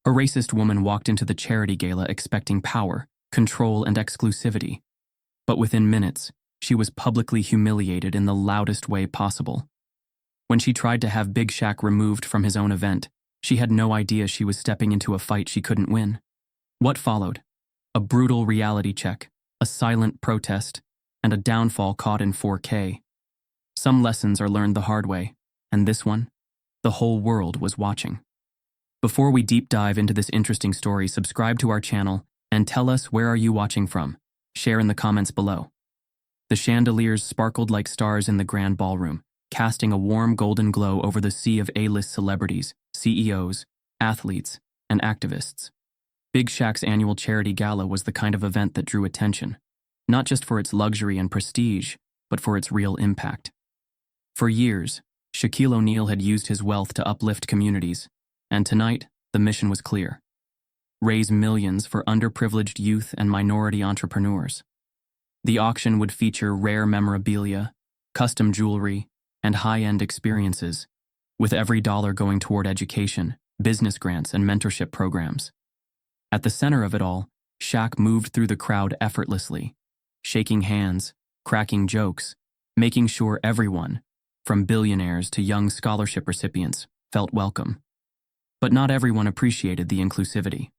A racist woman walked into the charity gala expecting power, control, and exclusivity. But within minutes, she was publicly humiliated in the loudest way possible. When she tried to have Big Shaq removed from his own event, she had no idea she was stepping into a fight she couldn't win. What followed? A brutal reality check, a silent protest, and a downfall caught in 4K. Some lessons are learned the hard way, and this one, the whole world was watching. Before we deep dive into this interesting story, subscribe to our channel and tell us where are you watching from. Share in the comments below. The chandeliers sparkled like stars in the grand ballroom, casting a warm golden glow over the sea of A-list celebrities, CEOs, athletes, and activists. Big Shaq's annual charity gala was the kind of event that drew attention, not just for its luxury and prestige, but for its real impact. For years, Shaquille O'Neal had used his wealth to uplift communities, and tonight, the mission was clear. Raise millions for underprivileged youth and minority entrepreneurs. The auction would feature rare memorabilia, custom jewelry, and high-end experiences, with every dollar going toward education, business grants, and mentorship programs. At the center of it all, Shaq moved through the crowd effortlessly, shaking hands, cracking jokes, making sure everyone, from billionaires to young scholarship recipients, felt welcome. But not everyone appreciated the inclusivity.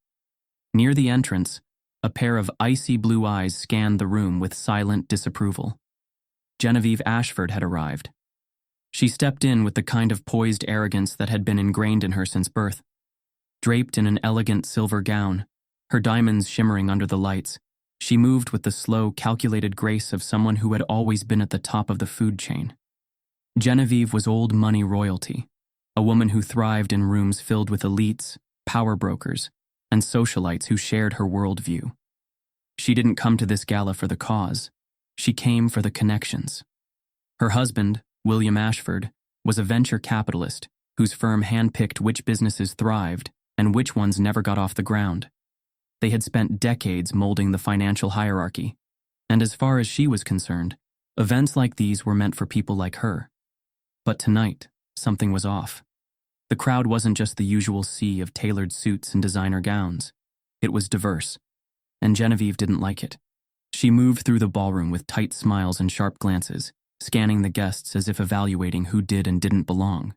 Near the entrance, a pair of icy blue eyes scanned the room with silent disapproval. Genevieve Ashford had arrived. She stepped in with the kind of poised arrogance that had been ingrained in her since birth. Draped in an elegant silver gown, her diamonds shimmering under the lights, she moved with the slow, calculated grace of someone who had always been at the top of the food chain. Genevieve was old money royalty, a woman who thrived in rooms filled with elites, power brokers, and socialites who shared her worldview. She didn't come to this gala for the cause. She came for the connections. Her husband, William Ashford, was a venture capitalist whose firm handpicked which businesses thrived and which ones never got off the ground. They had spent decades molding the financial hierarchy, and as far as she was concerned, events like these were meant for people like her. But tonight, something was off. The crowd wasn't just the usual sea of tailored suits and designer gowns. It was diverse, and Genevieve didn't like it. She moved through the ballroom with tight smiles and sharp glances, scanning the guests as if evaluating who did and didn't belong.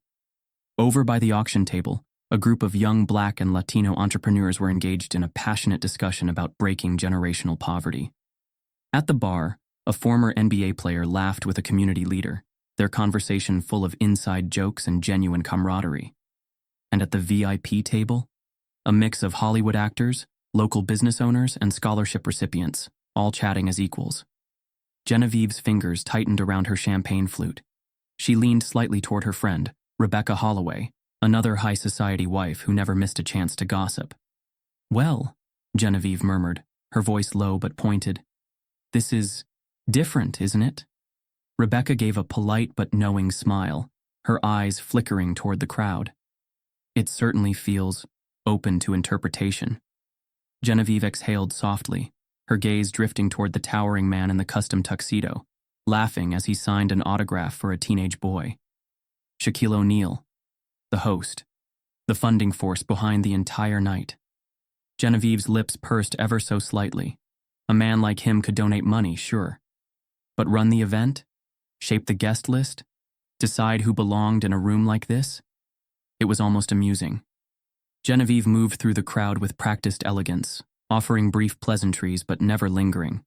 Over by the auction table, a group of young Black and Latino entrepreneurs were engaged in a passionate discussion about breaking generational poverty. At the bar, a former NBA player laughed with a community leader, their conversation full of inside jokes and genuine camaraderie. And at the VIP table, a mix of Hollywood actors, local business owners, and scholarship recipients, all chatting as equals. Genevieve's fingers tightened around her champagne flute. She leaned slightly toward her friend, Rebecca Holloway, another high society wife who never missed a chance to gossip. "Well," Genevieve murmured, her voice low but pointed, "this is different, isn't it?" Rebecca gave a polite but knowing smile, her eyes flickering toward the crowd. "It certainly feels open to interpretation." Genevieve exhaled softly, her gaze drifting toward the towering man in the custom tuxedo, laughing as he signed an autograph for a teenage boy. Shaquille O'Neal, the host, the funding force behind the entire night. Genevieve's lips pursed ever so slightly. A man like him could donate money, sure. But run the event? Shape the guest list? Decide who belonged in a room like this? It was almost amusing. Genevieve moved through the crowd with practiced elegance, offering brief pleasantries but never lingering.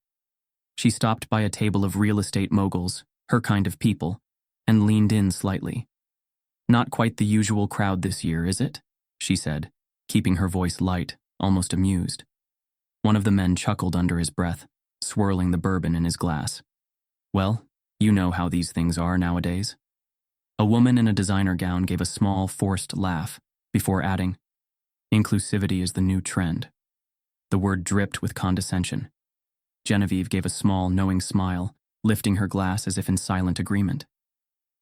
She stopped by a table of real estate moguls, her kind of people, and leaned in slightly. "Not quite the usual crowd this year, is it?" she said, keeping her voice light, almost amused. One of the men chuckled under his breath, swirling the bourbon in his glass. "Well, you know how these things are nowadays." A woman in a designer gown gave a small, forced laugh, before adding, "Inclusivity is the new trend." The word dripped with condescension. Genevieve gave a small, knowing smile, lifting her glass as if in silent agreement.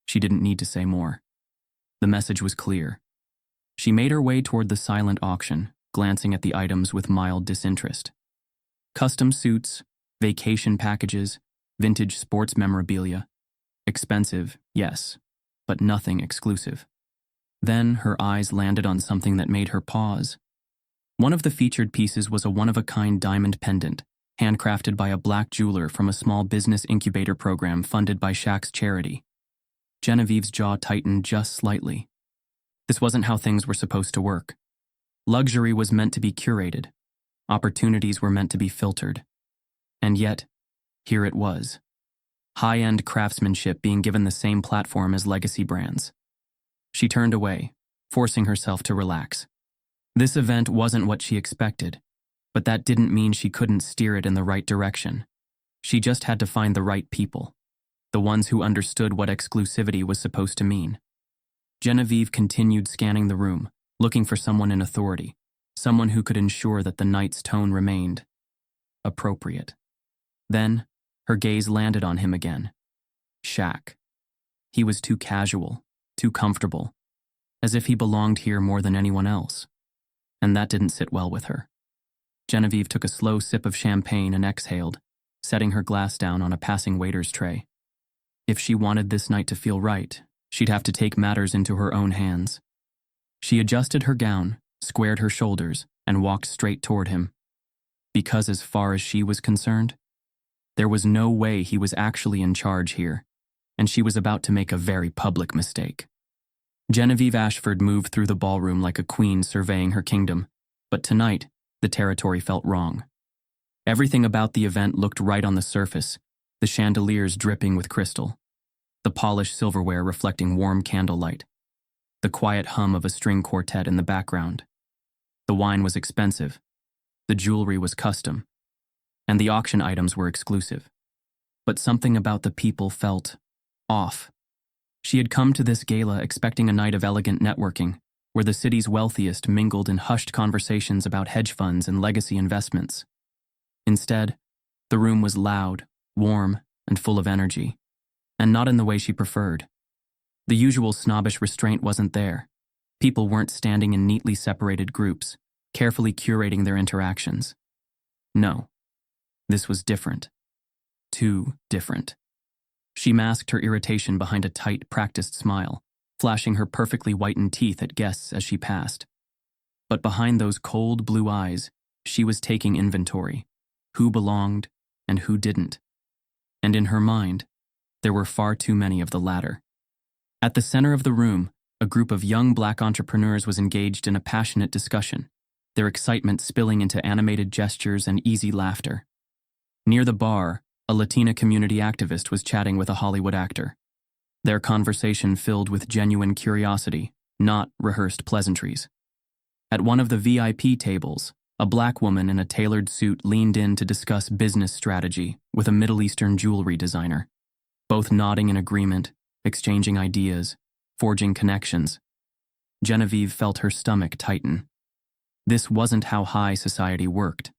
She didn't need to say more. The message was clear. She made her way toward the silent auction, glancing at the items with mild disinterest. Custom suits, vacation packages, vintage sports memorabilia. Expensive, yes, but nothing exclusive. Then her eyes landed on something that made her pause. One of the featured pieces was a one-of-a-kind diamond pendant, handcrafted by a black jeweler from a small business incubator program funded by Shaq's charity. Genevieve's jaw tightened just slightly. This wasn't how things were supposed to work. Luxury was meant to be curated. Opportunities were meant to be filtered. And yet, here it was. High-end craftsmanship being given the same platform as legacy brands. She turned away, forcing herself to relax. This event wasn't what she expected, but that didn't mean she couldn't steer it in the right direction. She just had to find the right people, the ones who understood what exclusivity was supposed to mean. Genevieve continued scanning the room, looking for someone in authority, someone who could ensure that the night's tone remained appropriate. Then, her gaze landed on him again. Shaq. He was too casual, too comfortable, as if he belonged here more than anyone else. And that didn't sit well with her. Genevieve took a slow sip of champagne and exhaled, setting her glass down on a passing waiter's tray. If she wanted this night to feel right, she'd have to take matters into her own hands. She adjusted her gown, squared her shoulders, and walked straight toward him. Because as far as she was concerned, there was no way he was actually in charge here, and she was about to make a very public mistake. Genevieve Ashford moved through the ballroom like a queen surveying her kingdom, but tonight, the territory felt wrong. Everything about the event looked right on the surface, the chandeliers dripping with crystal, the polished silverware reflecting warm candlelight, the quiet hum of a string quartet in the background. The wine was expensive, the jewelry was custom, and the auction items were exclusive. But something about the people felt off. She had come to this gala expecting a night of elegant networking, where the city's wealthiest mingled in hushed conversations about hedge funds and legacy investments. Instead, the room was loud, warm, and full of energy, and not in the way she preferred. The usual snobbish restraint wasn't there. People weren't standing in neatly separated groups, carefully curating their interactions. No, this was different. Too different. She masked her irritation behind a tight, practiced smile, flashing her perfectly whitened teeth at guests as she passed. But behind those cold blue eyes, she was taking inventory. Who belonged and who didn't. And in her mind, there were far too many of the latter. At the center of the room, a group of young black entrepreneurs was engaged in a passionate discussion, their excitement spilling into animated gestures and easy laughter. Near the bar, a Latina community activist was chatting with a Hollywood actor. Their conversation filled with genuine curiosity, not rehearsed pleasantries. At one of the VIP tables, a black woman in a tailored suit leaned in to discuss business strategy with a Middle Eastern jewelry designer, both nodding in agreement, exchanging ideas, forging connections. Genevieve felt her stomach tighten. This wasn't how high society worked.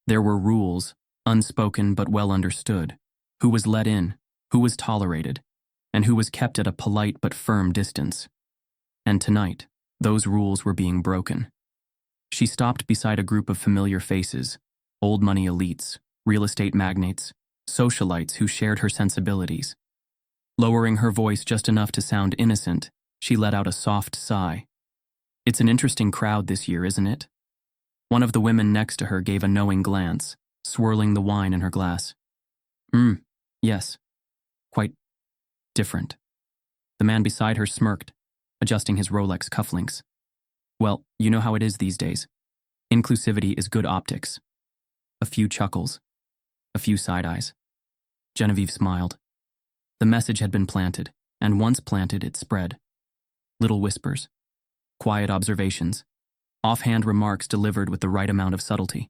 There were rules, unspoken but well understood, who was let in, who was tolerated, and who was kept at a polite but firm distance. And tonight, those rules were being broken. She stopped beside a group of familiar faces, old money elites, real estate magnates, socialites who shared her sensibilities. Lowering her voice just enough to sound innocent, she let out a soft sigh. It's an interesting crowd this year, isn't it? One of the women next to her gave a knowing glance, swirling the wine in her glass. Yes. Quite different. The man beside her smirked, adjusting his Rolex cufflinks. Well, you know how it is these days. Inclusivity is good optics. A few chuckles. A few side eyes. Genevieve smiled. The message had been planted, and once planted, it spread. Little whispers. Quiet observations. Offhand remarks delivered with the right amount of subtlety.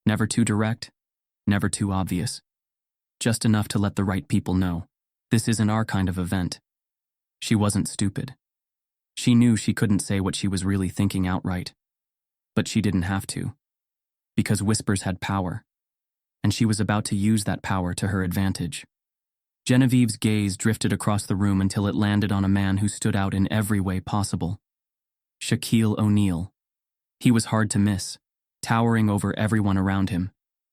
Never too direct, never too obvious. Just enough to let the right people know. This isn't our kind of event. She wasn't stupid. She knew she couldn't say what she was really thinking outright. But she didn't have to. Because whispers had power. And she was about to use that power to her advantage. Genevieve's gaze drifted across the room until it landed on a man who stood out in every way possible. Shaquille O'Neal. He was hard to miss, towering over everyone around him,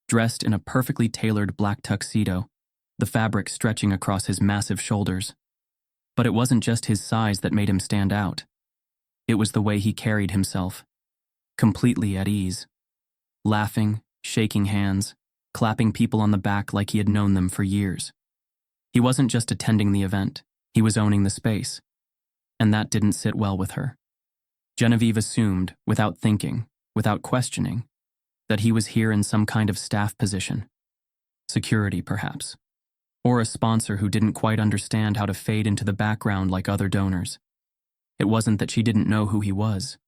dressed in a perfectly tailored black tuxedo, the fabric stretching across his massive shoulders. But it wasn't just his size that made him stand out. It was the way he carried himself. completely at ease, laughing, shaking hands, clapping people on the back like he had known them for years. He wasn't just attending the event, he was owning the space. And that didn't sit well with her. Genevieve assumed, without thinking, without questioning, that he was here in some kind of staff position. Security, perhaps. Or a sponsor who didn't quite understand how to fade into the background like other donors. It wasn't that she didn't know who he was.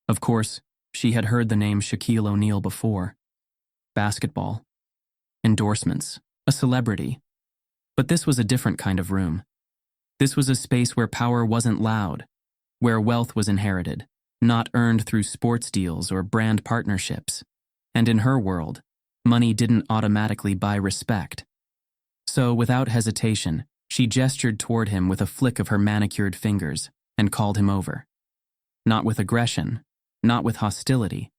Of course, she had heard the name Shaquille O'Neal before. Basketball. Endorsements. A celebrity. But this was a different kind of room. This was a space where power wasn't loud, where wealth was inherited, not earned through sports deals or brand partnerships. And in her world, money didn't automatically buy respect. So, without hesitation, she gestured toward him with a flick of her manicured fingers and called him over. Not with aggression, not with hostility,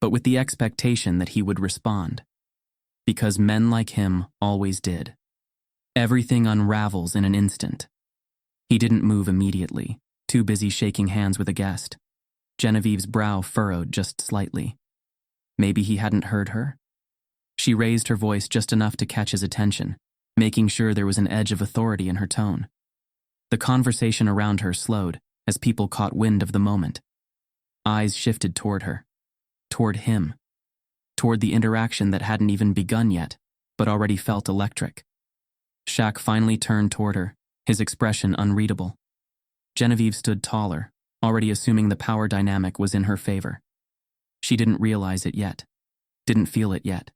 but with the expectation that he would respond. Because men like him always did. Everything unravels in an instant. He didn't move immediately, too busy shaking hands with a guest. Genevieve's brow furrowed just slightly. Maybe he hadn't heard her? She raised her voice just enough to catch his attention, making sure there was an edge of authority in her tone. The conversation around her slowed as people caught wind of the moment. Eyes shifted toward her, toward him, toward the interaction that hadn't even begun yet, but already felt electric. Shaq finally turned toward her, his expression unreadable. Genevieve stood taller, already assuming the power dynamic was in her favor. She didn't realize it yet, didn't feel it yet.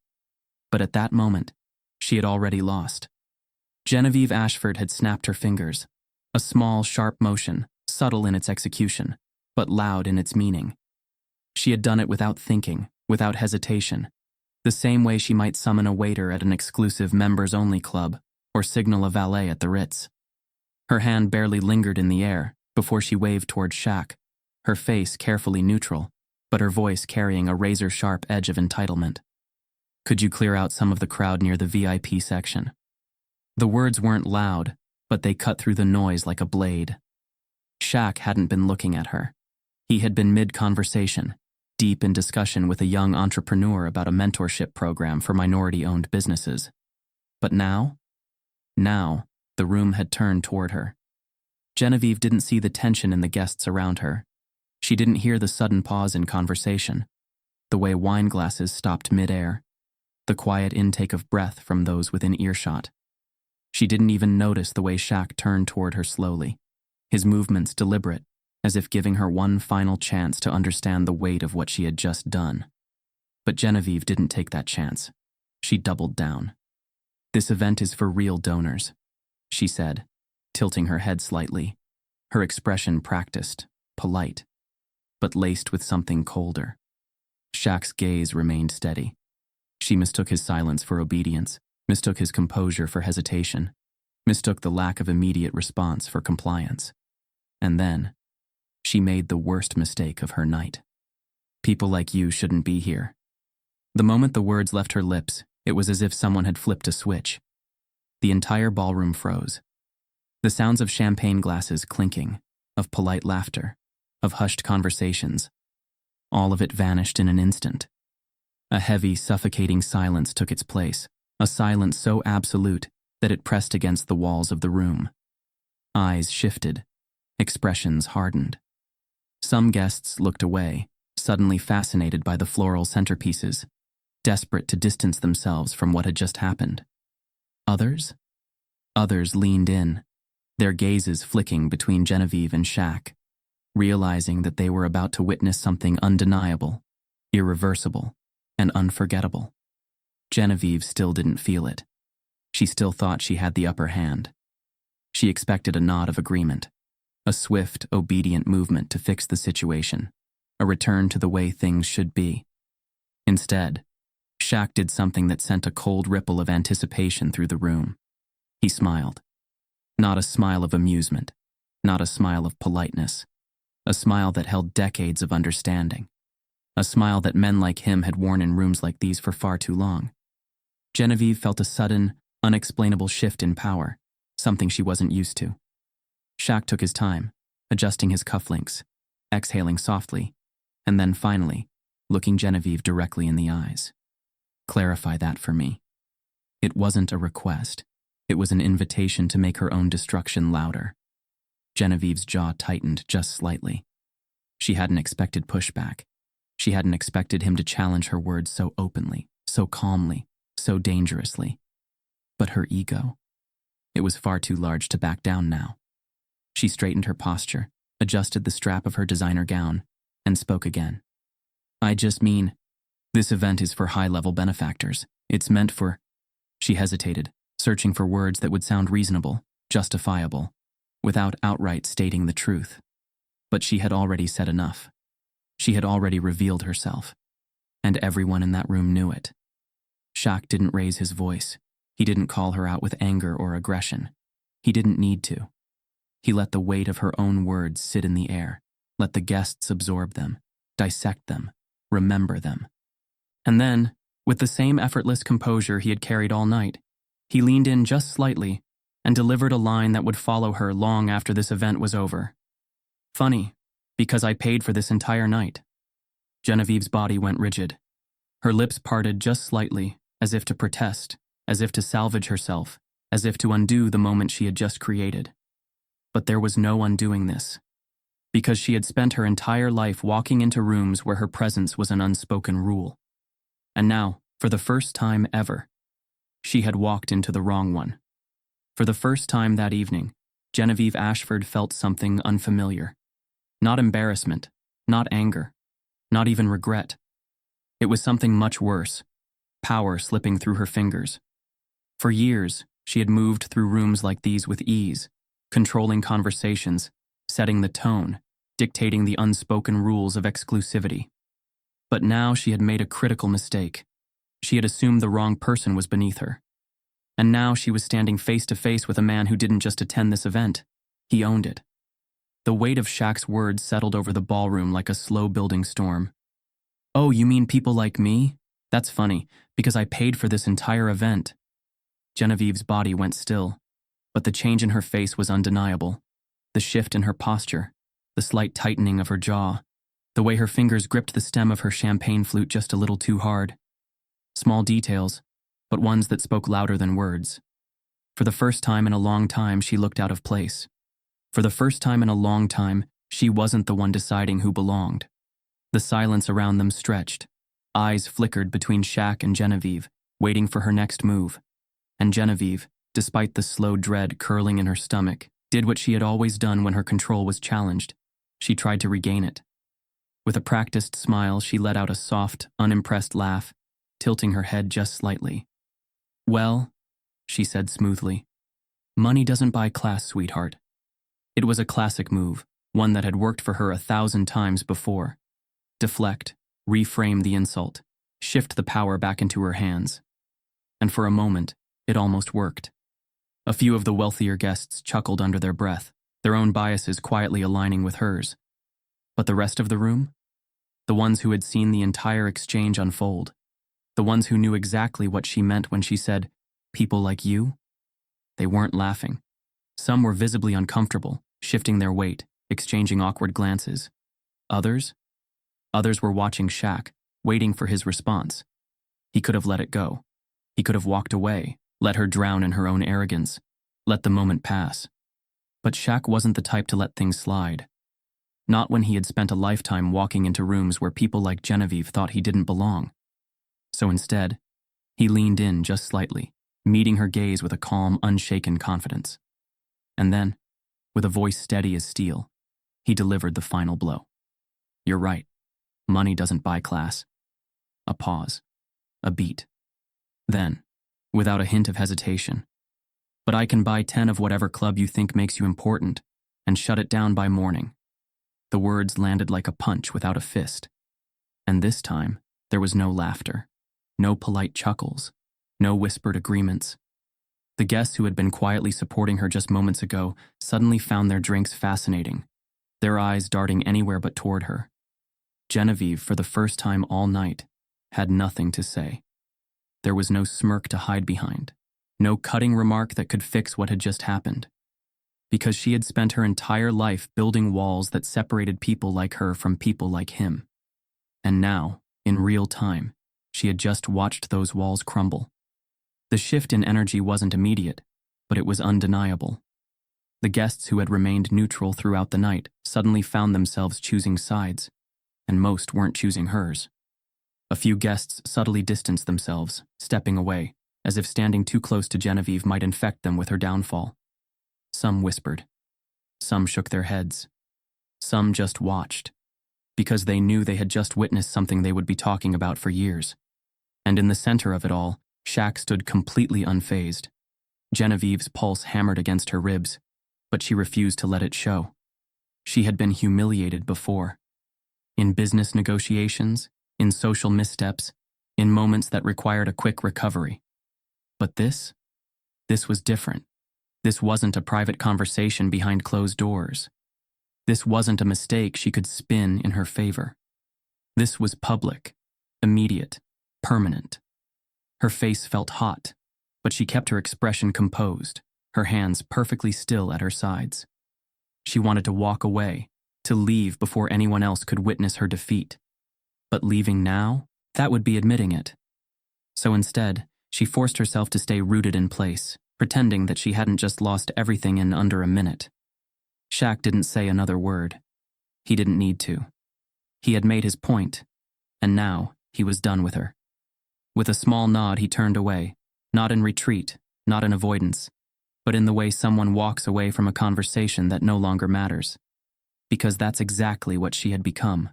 But at that moment, she had already lost. Genevieve Ashford had snapped her fingers, a small, sharp motion, subtle in its execution, but loud in its meaning. She had done it without thinking, without hesitation, the same way she might summon a waiter at an exclusive members-only club or signal a valet at the Ritz. Her hand barely lingered in the air before she waved toward Shaq, her face carefully neutral, but her voice carrying a razor-sharp edge of entitlement. Could you clear out some of the crowd near the VIP section? The words weren't loud, but they cut through the noise like a blade. Shaq hadn't been looking at her. He had been mid-conversation, deep in discussion with a young entrepreneur about a mentorship program for minority-owned businesses. But now, the room had turned toward her. Genevieve didn't see the tension in the guests around her. She didn't hear the sudden pause in conversation, the way wine glasses stopped mid-air, the quiet intake of breath from those within earshot. She didn't even notice the way Shaq turned toward her slowly, his movements deliberate, as if giving her one final chance to understand the weight of what she had just done. But Genevieve didn't take that chance. She doubled down. "This event is for real donors," she said, tilting her head slightly, her expression practiced, polite, but laced with something colder. Shaq's gaze remained steady. She mistook his silence for obedience, mistook his composure for hesitation, mistook the lack of immediate response for compliance. And then, she made the worst mistake of her night. "People like you shouldn't be here." The moment the words left her lips, it was as if someone had flipped a switch. The entire ballroom froze. The sounds of champagne glasses clinking, of polite laughter, of hushed conversations, all of it vanished in an instant. A heavy, suffocating silence took its place, a silence so absolute that it pressed against the walls of the room. Eyes shifted, expressions hardened. Some guests looked away, suddenly fascinated by the floral centerpieces, desperate to distance themselves from what had just happened. Others leaned in, their gazes flicking between Genevieve and Shaq, realizing that they were about to witness something undeniable, irreversible, and unforgettable. Genevieve still didn't feel it. She still thought she had the upper hand. She expected a nod of agreement, a swift, obedient movement to fix the situation, a return to the way things should be. Instead, Shaq did something that sent a cold ripple of anticipation through the room. He smiled. Not a smile of amusement, not a smile of politeness, a smile that held decades of understanding, a smile that men like him had worn in rooms like these for far too long. Genevieve felt a sudden, unexplainable shift in power, something she wasn't used to. Shaq took his time, adjusting his cufflinks, exhaling softly, and then finally, looking Genevieve directly in the eyes. Clarify that for me. It wasn't a request. It was an invitation to make her own destruction louder. Genevieve's jaw tightened just slightly. She hadn't expected pushback. She hadn't expected him to challenge her words so openly, so calmly, so dangerously. But her ego, it was far too large to back down now. She straightened her posture, adjusted the strap of her designer gown, and spoke again. I just mean, this event is for high-level benefactors. It's meant for... She hesitated, searching for words that would sound reasonable, justifiable, without outright stating the truth. But she had already said enough. She had already revealed herself. And everyone in that room knew it. Shaq didn't raise his voice. He didn't call her out with anger or aggression. He didn't need to. He let the weight of her own words sit in the air, let the guests absorb them, dissect them, remember them. And then, with the same effortless composure he had carried all night, he leaned in just slightly and delivered a line that would follow her long after this event was over. Funny, because I paid for this entire night. Genevieve's body went rigid. Her lips parted just slightly, as if to protest, as if to salvage herself, as if to undo the moment she had just created. But there was no undoing this, because she had spent her entire life walking into rooms where her presence was an unspoken rule. And now, for the first time ever, she had walked into the wrong one. For the first time that evening, Genevieve Ashford felt something unfamiliar. Not embarrassment, not anger, not even regret. It was something much worse, power slipping through her fingers. For years, she had moved through rooms like these with ease, controlling conversations, setting the tone, dictating the unspoken rules of exclusivity. But now she had made a critical mistake. She had assumed the wrong person was beneath her. And now she was standing face to face with a man who didn't just attend this event. He owned it. The weight of Shaq's words settled over the ballroom like a slow-building storm. Oh, you mean people like me? That's funny, because I paid for this entire event. Genevieve's body went still, but the change in her face was undeniable. The shift in her posture, the slight tightening of her jaw, the way her fingers gripped the stem of her champagne flute just a little too hard. Small details, but ones that spoke louder than words. For the first time in a long time, she looked out of place. For the first time in a long time, she wasn't the one deciding who belonged. The silence around them stretched. Eyes flickered between Shaq and Genevieve, waiting for her next move. And Genevieve, despite the slow dread curling in her stomach, did what she had always done when her control was challenged. She tried to regain it. With a practiced smile, she let out a soft, unimpressed laugh, tilting her head just slightly. Well, she said smoothly, money doesn't buy class, sweetheart. It was a classic move, one that had worked for her 1,000 times before. Deflect, reframe the insult, shift the power back into her hands. And for a moment, it almost worked. A few of the wealthier guests chuckled under their breath, their own biases quietly aligning with hers. But the rest of the room? The ones who had seen the entire exchange unfold, the ones who knew exactly what she meant when she said, people like you? They weren't laughing. Some were visibly uncomfortable, shifting their weight, exchanging awkward glances. Others were watching Shaq, waiting for his response. He could have let it go. He could have walked away, let her drown in her own arrogance, let the moment pass. But Shaq wasn't the type to let things slide. Not when he had spent a lifetime walking into rooms where people like Genevieve thought he didn't belong. So instead, he leaned in just slightly, meeting her gaze with a calm, unshaken confidence. And then, with a voice steady as steel, he delivered the final blow. You're right. Money doesn't buy class. A pause. A beat. Then, without a hint of hesitation, but I can buy 10 of whatever club you think makes you important and shut it down by morning. The words landed like a punch without a fist. And this time, there was no laughter, no polite chuckles, no whispered agreements. The guests who had been quietly supporting her just moments ago suddenly found their drinks fascinating, their eyes darting anywhere but toward her. Genevieve, for the first time all night, had nothing to say. There was no smirk to hide behind, no cutting remark that could fix what had just happened. Because she had spent her entire life building walls that separated people like her from people like him. And now, In real time, she had just watched those walls crumble. The shift in energy wasn't immediate, but it was undeniable. The guests who had remained neutral throughout the night suddenly found themselves choosing sides, and most weren't choosing hers. A few guests subtly distanced themselves, stepping away, as if standing too close to Genevieve might infect them with her downfall. Some whispered. Some shook their heads. Some just watched, because they knew they had just witnessed something they would be talking about for years. And in the center of it all, Shaq stood completely unfazed. Genevieve's pulse hammered against her ribs, but she refused to let it show. She had been humiliated before. In business negotiations, in social missteps, in moments that required a quick recovery. But this was different. This wasn't a private conversation behind closed doors. This wasn't a mistake she could spin in her favor. This was public, immediate, permanent. Her face felt hot, but she kept her expression composed, her hands perfectly still at her sides. She wanted to walk away, to leave before anyone else could witness her defeat. But leaving now, that would be admitting it. So instead, she forced herself to stay rooted in place, pretending that she hadn't just lost everything in under a minute. Shaq didn't say another word. He didn't need to. He had made his point, and now he was done with her. With a small nod, he turned away, not in retreat, not in avoidance, but in the way someone walks away from a conversation that no longer matters. Because that's exactly what she had become.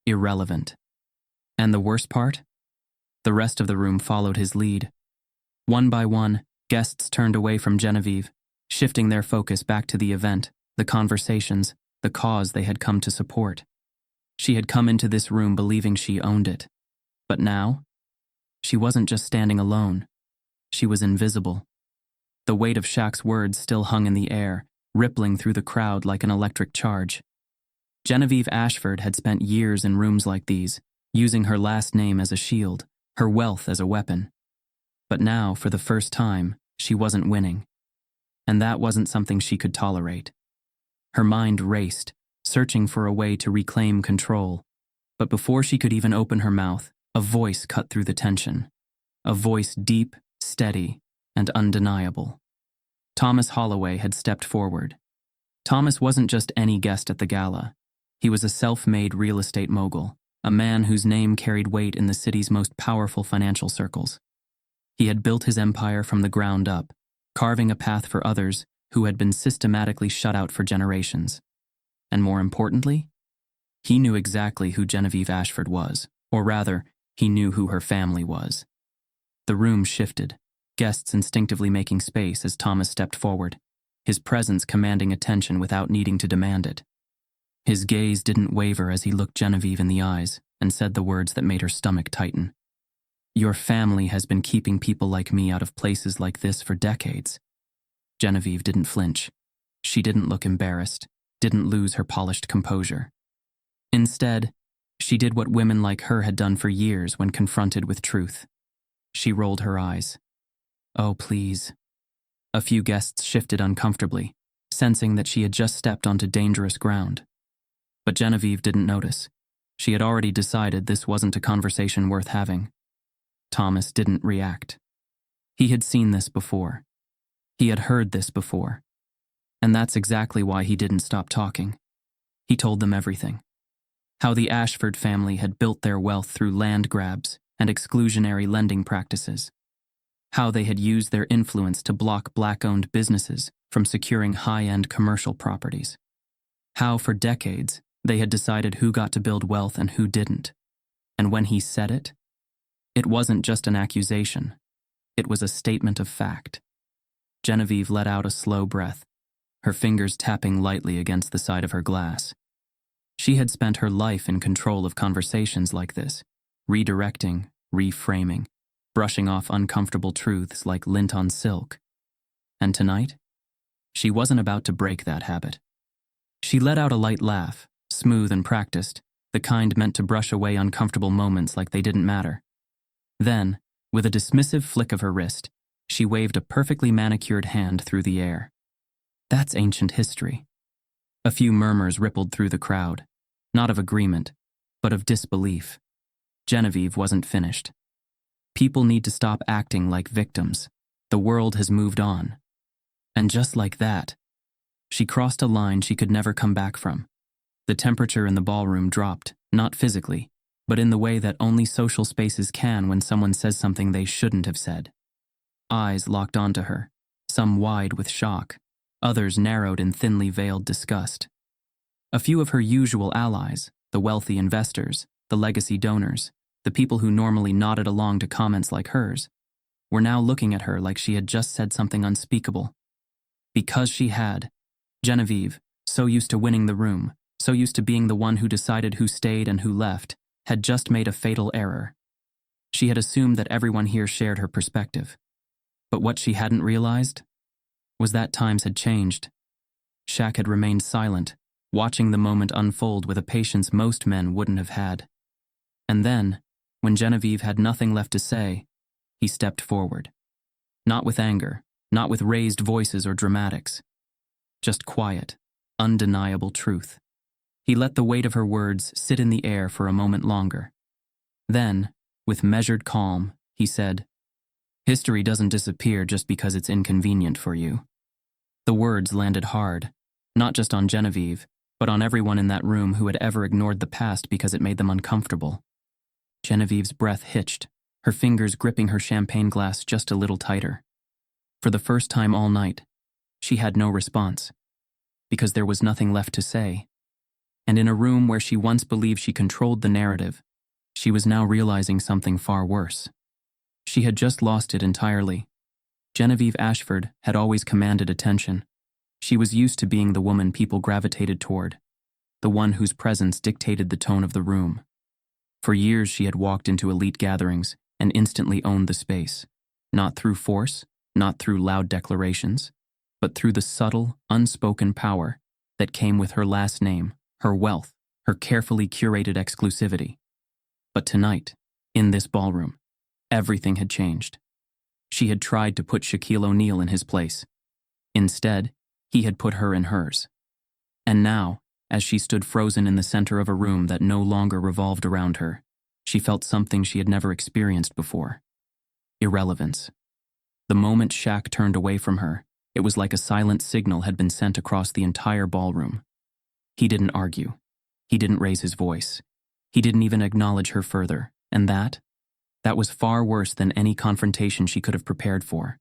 Irrelevant. And the worst part? The rest of the room followed his lead. One by one, guests turned away from Genevieve, shifting their focus back to the event, the conversations, the cause they had come to support. She had come into this room believing she owned it. But now, she wasn't just standing alone. She was invisible. The weight of Shaq's words still hung in the air, rippling through the crowd like an electric charge. Genevieve Ashford had spent years in rooms like these, using her last name as a shield, her wealth as a weapon. But now, for the first time, she wasn't winning. And that wasn't something she could tolerate. Her mind raced, searching for a way to reclaim control. But before she could even open her mouth, a voice cut through the tension. A voice deep, steady, and undeniable. Thomas Holloway had stepped forward. Thomas wasn't just any guest at the gala. He was a self-made real estate mogul, a man whose name carried weight in the city's most powerful financial circles. He had built his empire from the ground up, carving a path for others who had been systematically shut out for generations. And more importantly, he knew exactly who Genevieve Ashford was, or rather, he knew who her family was. The room shifted, guests instinctively making space as Thomas stepped forward, his presence commanding attention without needing to demand it. His gaze didn't waver as he looked Genevieve in the eyes and said the words that made her stomach tighten. "Your family has been keeping people like me out of places like this for decades." Genevieve didn't flinch. She didn't look embarrassed, didn't lose her polished composure. Instead, she did what women like her had done for years when confronted with truth. She rolled her eyes. "Oh, please." A few guests shifted uncomfortably, sensing that she had just stepped onto dangerous ground. But Genevieve didn't notice. She had already decided this wasn't a conversation worth having. Thomas didn't react. He had seen this before. He had heard this before. And that's exactly why he didn't stop talking. He told them everything. How the Ashford family had built their wealth through land grabs and exclusionary lending practices. How they had used their influence to block black-owned businesses from securing high-end commercial properties. How, for decades, they had decided who got to build wealth and who didn't. And when he said it, it wasn't just an accusation. It was a statement of fact. Genevieve let out a slow breath, her fingers tapping lightly against the side of her glass. She had spent her life in control of conversations like this, redirecting, reframing, brushing off uncomfortable truths like lint on silk. And tonight, she wasn't about to break that habit. She let out a light laugh, smooth and practiced, the kind meant to brush away uncomfortable moments like they didn't matter. Then, with a dismissive flick of her wrist, she waved a perfectly manicured hand through the air. That's ancient history. A few murmurs rippled through the crowd, not of agreement, but of disbelief. Genevieve wasn't finished. People need to stop acting like victims. The world has moved on. And just like that, she crossed a line she could never come back from. The temperature in the ballroom dropped, not physically, but in the way that only social spaces can when someone says something they shouldn't have said. Eyes locked onto her, some wide with shock, others narrowed in thinly veiled disgust. A few of her usual allies, the wealthy investors, the legacy donors, the people who normally nodded along to comments like hers, were now looking at her like she had just said something unspeakable. Because she had. Genevieve, so used to winning the room, so used to being the one who decided who stayed and who left, had just made a fatal error. She had assumed that everyone here shared her perspective. But what she hadn't realized was that times had changed. Shaq had remained silent, watching the moment unfold with a patience most men wouldn't have had. And then, when Genevieve had nothing left to say, he stepped forward. Not with anger, not with raised voices or dramatics. Just quiet, undeniable truth. He let the weight of her words sit in the air for a moment longer. Then, with measured calm, he said, "History doesn't disappear just because it's inconvenient for you." The words landed hard, not just on Genevieve, but on everyone in that room who had ever ignored the past because it made them uncomfortable. Genevieve's breath hitched, her fingers gripping her champagne glass just a little tighter. For the first time all night, she had no response, because there was nothing left to say. And in a room where she once believed she controlled the narrative, she was now realizing something far worse. She had just lost it entirely. Genevieve Ashford had always commanded attention. She was used to being the woman people gravitated toward, the one whose presence dictated the tone of the room. For years she had walked into elite gatherings and instantly owned the space, not through force, not through loud declarations, but through the subtle, unspoken power that came with her last name, her wealth, her carefully curated exclusivity. But tonight, in this ballroom, everything had changed. She had tried to put Shaquille O'Neal in his place. Instead, he had put her in hers. And now, as she stood frozen in the center of a room that no longer revolved around her, she felt something she had never experienced before. Irrelevance. The moment Shaq turned away from her, it was like a silent signal had been sent across the entire ballroom. He didn't argue. He didn't raise his voice. He didn't even acknowledge her further, and that was far worse than any confrontation she could have prepared for.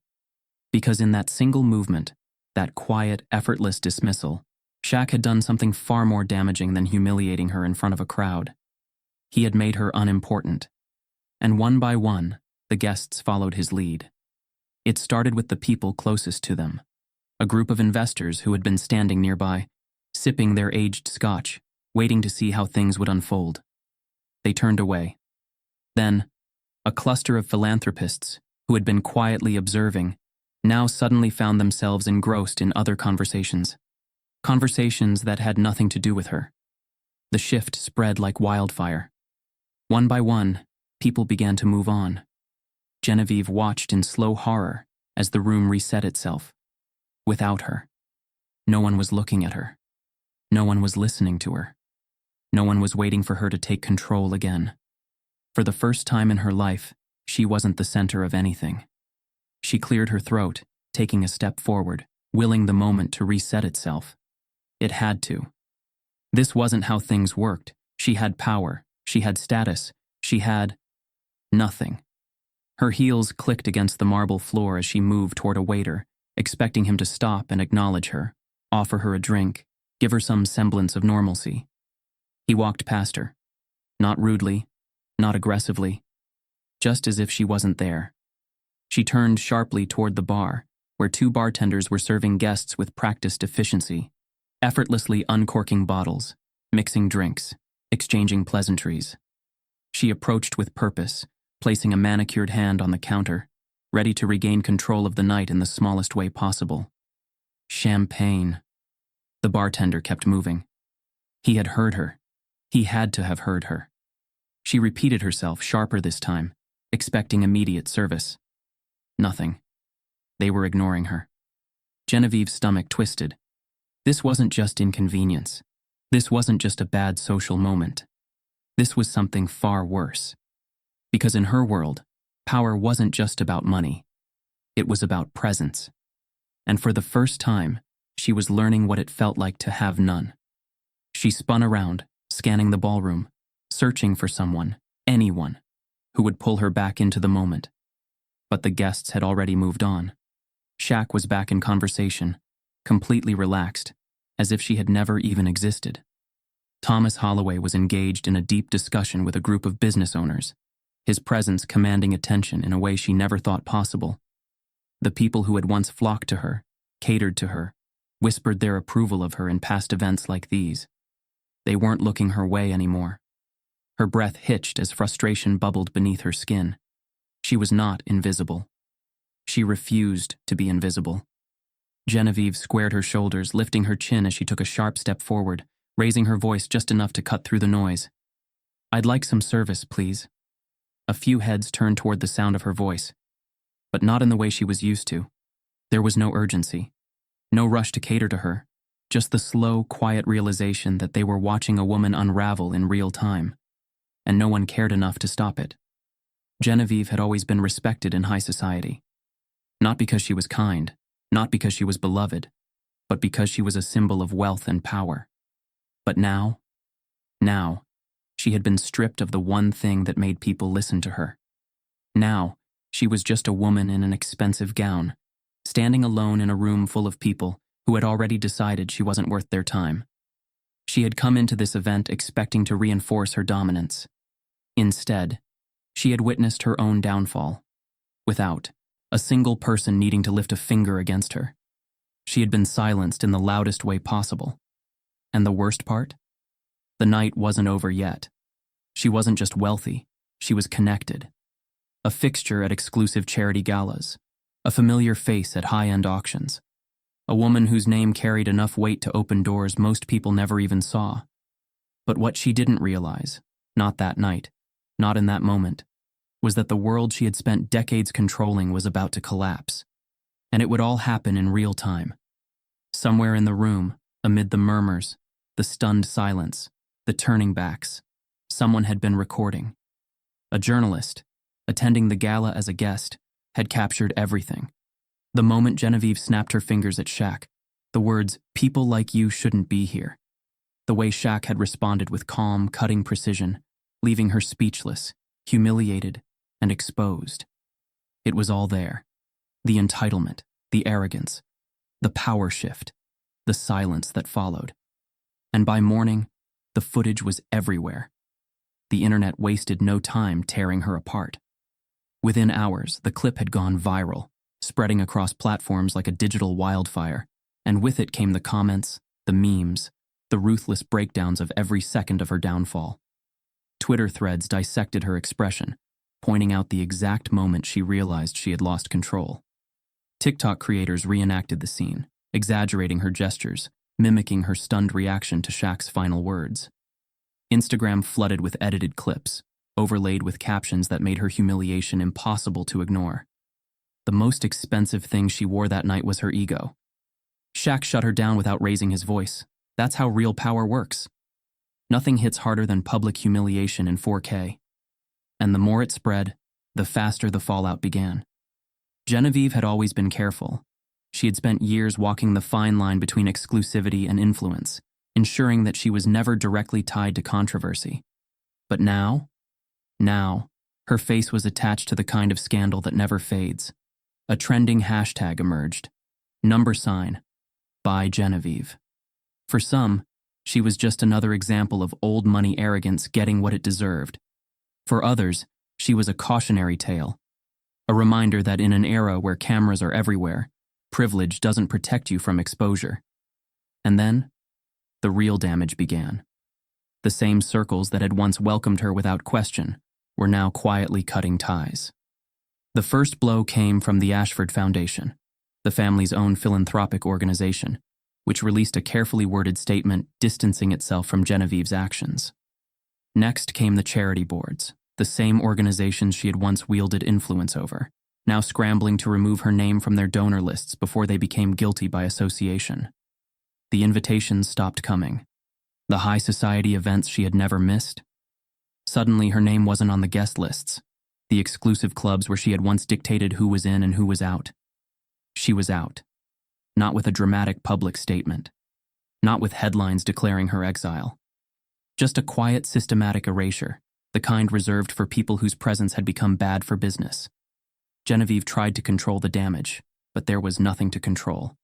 Because in that single movement, that quiet, effortless dismissal, Shaq had done something far more damaging than humiliating her in front of a crowd. He had made her unimportant. And one by one, the guests followed his lead. It started with the people closest to them, a group of investors who had been standing nearby, sipping their aged scotch, waiting to see how things would unfold. They turned away. Then, a cluster of philanthropists who had been quietly observing now suddenly found themselves engrossed in other conversations that had nothing to do with her. The shift spread like wildfire. One by one, people began to move on. Genevieve watched in slow horror as the room reset itself. Without her. No one was looking at her. No one was listening to her. No one was waiting for her to take control again. For the first time in her life, she wasn't the center of anything. She cleared her throat, taking a step forward, willing the moment to reset itself. It had to. This wasn't how things worked. She had power. She had status. She had nothing. Her heels clicked against the marble floor as she moved toward a waiter, expecting him to stop and acknowledge her, offer her a drink, give her some semblance of normalcy. He walked past her. Not rudely, not aggressively, just as if she wasn't there. She turned sharply toward the bar, where two bartenders were serving guests with practiced efficiency, effortlessly uncorking bottles, mixing drinks, exchanging pleasantries. She approached with purpose, placing a manicured hand on the counter, ready to regain control of the night in the smallest way possible. Champagne. The bartender kept moving. He had heard her. He had to have heard her. She repeated herself, sharper this time, expecting immediate service. Nothing. They were ignoring her. Genevieve's stomach twisted. This wasn't just inconvenience. This wasn't just a bad social moment. This was something far worse. Because in her world, power wasn't just about money. It was about presence. And for the first time, she was learning what it felt like to have none. She spun around, scanning the ballroom, searching for someone, anyone, who would pull her back into the moment. But the guests had already moved on. Shaq was back in conversation, completely relaxed, as if she had never even existed. Thomas Holloway was engaged in a deep discussion with a group of business owners, his presence commanding attention in a way she never thought possible. The people who had once flocked to her, catered to her, whispered their approval of her in past events like these. They weren't looking her way anymore. Her breath hitched as frustration bubbled beneath her skin. She was not invisible. She refused to be invisible. Genevieve squared her shoulders, lifting her chin as she took a sharp step forward, raising her voice just enough to cut through the noise. "I'd like some service, please." A few heads turned toward the sound of her voice, but not in the way she was used to. There was no urgency, no rush to cater to her, just the slow, quiet realization that they were watching a woman unravel in real time, and no one cared enough to stop it. Genevieve had always been respected in high society. Not because she was kind, not because she was beloved, but because she was a symbol of wealth and power. But now, she had been stripped of the one thing that made people listen to her. Now, she was just a woman in an expensive gown, standing alone in a room full of people who had already decided she wasn't worth their time. She had come into this event expecting to reinforce her dominance. Instead, she had witnessed her own downfall, without a single person needing to lift a finger against her. She had been silenced in the loudest way possible. And the worst part? The night wasn't over yet. She wasn't just wealthy, she was connected. A fixture at exclusive charity galas, a familiar face at high-end auctions, a woman whose name carried enough weight to open doors most people never even saw. But what she didn't realize, not that night, not in that moment, was that the world she had spent decades controlling was about to collapse. And it would all happen in real time. Somewhere in the room, amid the murmurs, the stunned silence, the turning backs, someone had been recording. A journalist, attending the gala as a guest, had captured everything. The moment Genevieve snapped her fingers at Shaq, the words, "People like you shouldn't be here." The way Shaq had responded with calm, cutting precision, leaving her speechless, humiliated, and exposed. It was all there. The entitlement, the arrogance, the power shift, the silence that followed. And by morning, the footage was everywhere. The internet wasted no time tearing her apart. Within hours, the clip had gone viral, spreading across platforms like a digital wildfire, and with it came the comments, the memes, the ruthless breakdowns of every second of her downfall. Twitter threads dissected her expression, pointing out the exact moment she realized she had lost control. TikTok creators reenacted the scene, exaggerating her gestures, mimicking her stunned reaction to Shaq's final words. Instagram flooded with edited clips, overlaid with captions that made her humiliation impossible to ignore. The most expensive thing she wore that night was her ego. Shaq shut her down without raising his voice. That's how real power works. Nothing hits harder than public humiliation in 4K. And the more it spread, the faster the fallout began. Genevieve had always been careful. She had spent years walking the fine line between exclusivity and influence, ensuring that she was never directly tied to controversy. But now, her face was attached to the kind of scandal that never fades. A trending hashtag emerged. #, by Genevieve. For some, she was just another example of old money arrogance getting what it deserved. For others, she was a cautionary tale, a reminder that in an era where cameras are everywhere, privilege doesn't protect you from exposure. And then, the real damage began. The same circles that had once welcomed her without question were now quietly cutting ties. The first blow came from the Ashford Foundation, the family's own philanthropic organization, which released a carefully worded statement distancing itself from Genevieve's actions. Next came the charity boards, the same organizations she had once wielded influence over, now scrambling to remove her name from their donor lists before they became guilty by association. The invitations stopped coming. The high society events she had never missed. Suddenly, her name wasn't on the guest lists. The exclusive clubs where she had once dictated who was in and who was out. She was out. Not with a dramatic public statement. Not with headlines declaring her exile. Just a quiet, systematic erasure, the kind reserved for people whose presence had become bad for business. Genevieve tried to control the damage, but there was nothing to control.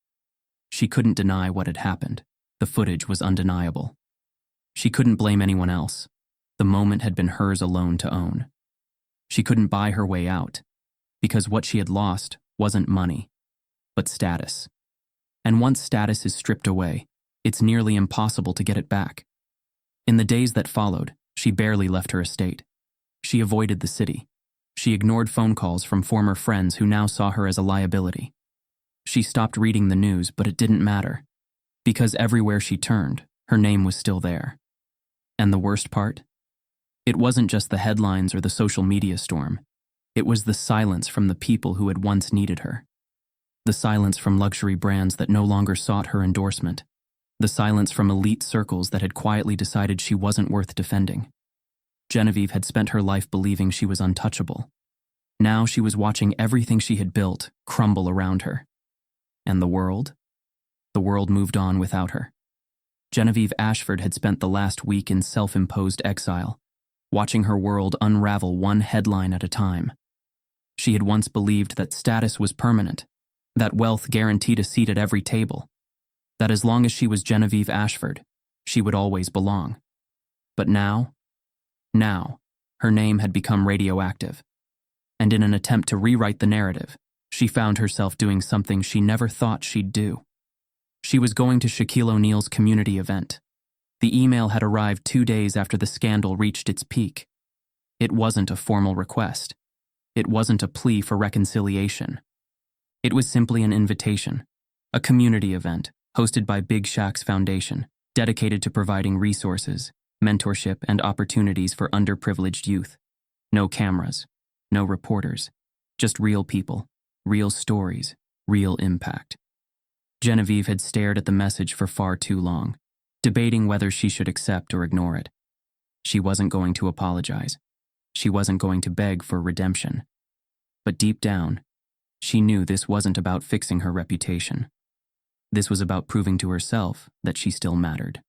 She couldn't deny what had happened. The footage was undeniable. She couldn't blame anyone else. The moment had been hers alone to own. She couldn't buy her way out, because what she had lost wasn't money, but status. And once status is stripped away, it's nearly impossible to get it back. In the days that followed, she barely left her estate. She avoided the city. She ignored phone calls from former friends who now saw her as a liability. She stopped reading the news, but it didn't matter, because everywhere she turned, her name was still there. And the worst part? It wasn't just the headlines or the social media storm. It was the silence from the people who had once needed her. The silence from luxury brands that no longer sought her endorsement. The silence from elite circles that had quietly decided she wasn't worth defending. Genevieve had spent her life believing she was untouchable. Now she was watching everything she had built crumble around her. And the world? The world moved on without her. Genevieve Ashford had spent the last week in self-imposed exile, watching her world unravel one headline at a time. She had once believed that status was permanent, that wealth guaranteed a seat at every table, that as long as she was Genevieve Ashford, she would always belong. But now, her name had become radioactive, and in an attempt to rewrite the narrative, she found herself doing something she never thought she'd do. She was going to Shaquille O'Neal's community event. The email had arrived 2 days after the scandal reached its peak. It wasn't a formal request. It wasn't a plea for reconciliation. It was simply an invitation, a community event hosted by Big Shaq's foundation, dedicated to providing resources, mentorship, and opportunities for underprivileged youth. No cameras, no reporters, just real people, real stories, real impact. Genevieve had stared at the message for far too long, debating whether she should accept or ignore it. She wasn't going to apologize. She wasn't going to beg for redemption. But deep down, she knew this wasn't about fixing her reputation. This was about proving to herself that she still mattered.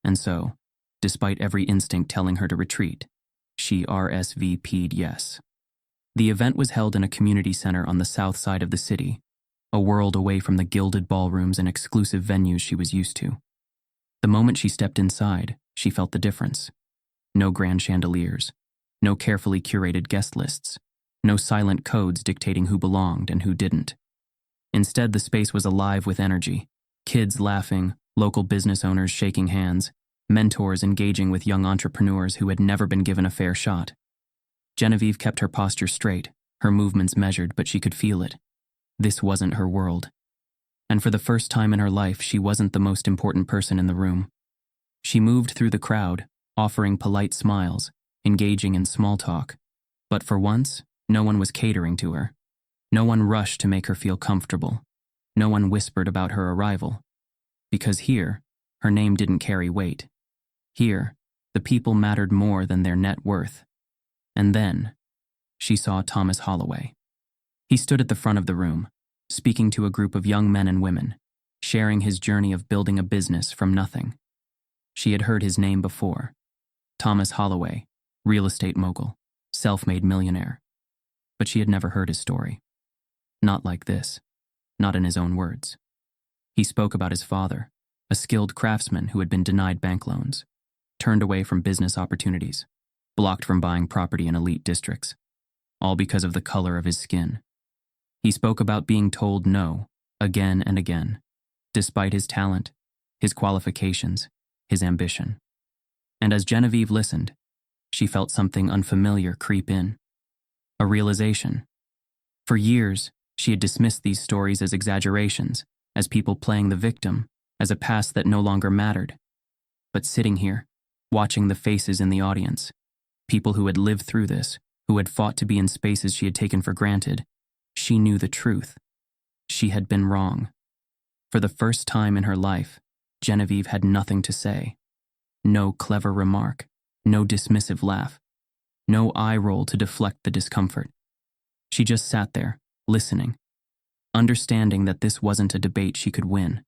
And so, despite every instinct telling her to retreat, she RSVP'd yes. The event was held in a community center on the south side of the city, a world away from the gilded ballrooms and exclusive venues she was used to. The moment she stepped inside, she felt the difference. No grand chandeliers, no carefully curated guest lists, no silent codes dictating who belonged and who didn't. Instead, the space was alive with energy, kids laughing, local business owners shaking hands, mentors engaging with young entrepreneurs who had never been given a fair shot. Genevieve kept her posture straight, her movements measured, but she could feel it. This wasn't her world. And for the first time in her life, she wasn't the most important person in the room. She moved through the crowd, offering polite smiles, engaging in small talk. But for once, no one was catering to her. No one rushed to make her feel comfortable. No one whispered about her arrival. Because here, her name didn't carry weight. Here, the people mattered more than their net worth. And then, she saw Thomas Holloway. He stood at the front of the room, speaking to a group of young men and women, sharing his journey of building a business from nothing. She had heard his name before. Thomas Holloway, real estate mogul, self-made millionaire. But she had never heard his story. Not like this. Not in his own words. He spoke about his father, a skilled craftsman who had been denied bank loans, turned away from business opportunities, blocked from buying property in elite districts, all because of the color of his skin. He spoke about being told no, again and again, despite his talent, his qualifications, his ambition. And as Genevieve listened, she felt something unfamiliar creep in. A realization. For years, she had dismissed these stories as exaggerations, as people playing the victim, as a past that no longer mattered. But sitting here, watching the faces in the audience, people who had lived through this, who had fought to be in spaces she had taken for granted, she knew the truth. She had been wrong. For the first time in her life, Genevieve had nothing to say. No clever remark, no dismissive laugh. no eye roll to deflect the discomfort. She just sat there, listening, understanding that this wasn't a debate she could win.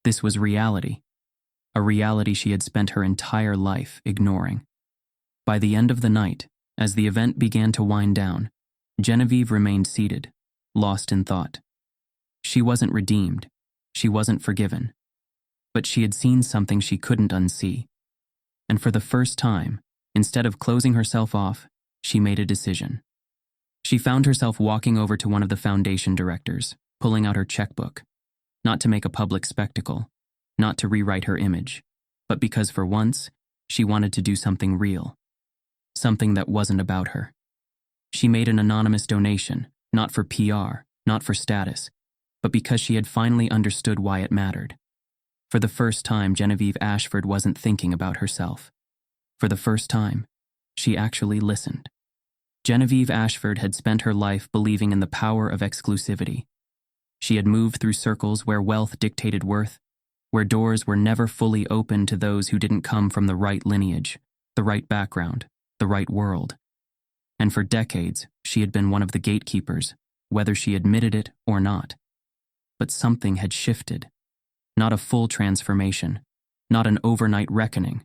This was reality, a reality she had spent her entire life ignoring. By the end of the night, as the event began to wind down, Genevieve remained seated, lost in thought. She wasn't redeemed, she wasn't forgiven, but she had seen something she couldn't unsee. And for the first time, instead of closing herself off, she made a decision. She found herself walking over to one of the foundation directors, pulling out her checkbook, not to make a public spectacle, not to rewrite her image, but because for once, she wanted to do something real, something that wasn't about her. She made an anonymous donation, not for PR, not for status, but because she had finally understood why it mattered. For the first time, Genevieve Ashford wasn't thinking about herself. For the first time, she actually listened. Genevieve Ashford had spent her life believing in the power of exclusivity. She had moved through circles where wealth dictated worth, where doors were never fully open to those who didn't come from the right lineage, the right background, the right world. And for decades, she had been one of the gatekeepers, whether she admitted it or not. But something had shifted. Not a full transformation, not an overnight reckoning,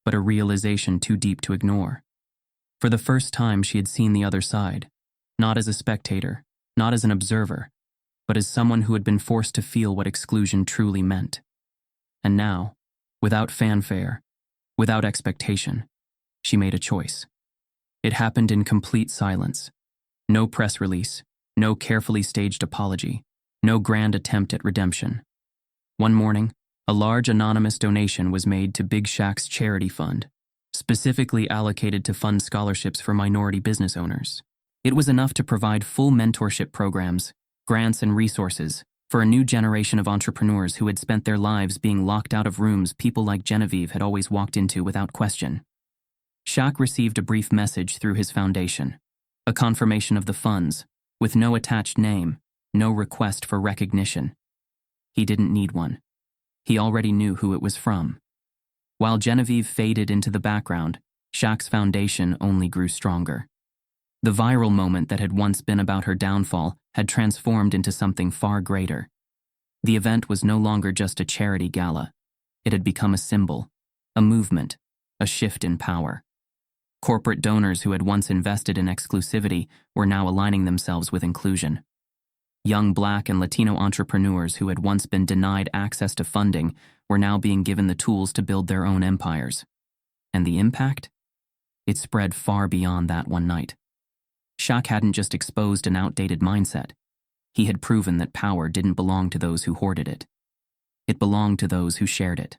but a realization too deep to ignore. For the first time, she had seen the other side, not as a spectator, not as an observer, but as someone who had been forced to feel what exclusion truly meant. And now, without fanfare, without expectation, she made a choice. It happened in complete silence. No press release, no carefully staged apology, no grand attempt at redemption. One morning, a large anonymous donation was made to Big Shaq's charity fund, specifically allocated to fund scholarships for minority business owners. It was enough to provide full mentorship programs, grants, and resources for a new generation of entrepreneurs who had spent their lives being locked out of rooms people like Genevieve had always walked into without question. Shaq received a brief message through his foundation, a confirmation of the funds, with no attached name, no request for recognition. He didn't need one. He already knew who it was from. While Genevieve faded into the background, Shaq's foundation only grew stronger. The viral moment that had once been about her downfall had transformed into something far greater. The event was no longer just a charity gala. It had become a symbol, a movement, a shift in power. Corporate donors who had once invested in exclusivity were now aligning themselves with inclusion. Young Black and Latino entrepreneurs who had once been denied access to funding were now being given the tools to build their own empires. And the impact? It spread far beyond that one night. Shaq hadn't just exposed an outdated mindset. He had proven that power didn't belong to those who hoarded it. It belonged to those who shared it.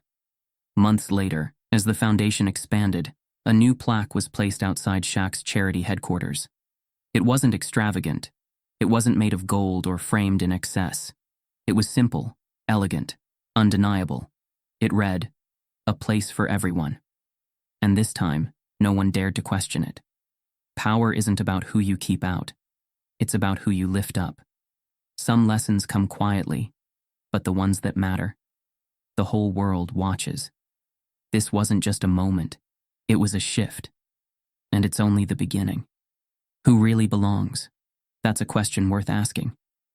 Months later, as the foundation expanded, a new plaque was placed outside Shaq's charity headquarters. It wasn't extravagant. It wasn't made of gold or framed in excess. It was simple, elegant, undeniable. It read, "A place for everyone." And this time, no one dared to question it. Power isn't about who you keep out. It's about who you lift up. Some lessons come quietly, but the ones that matter, the whole world watches. This wasn't just a moment. It was a shift. And it's only the beginning. Who really belongs? That's a question worth asking.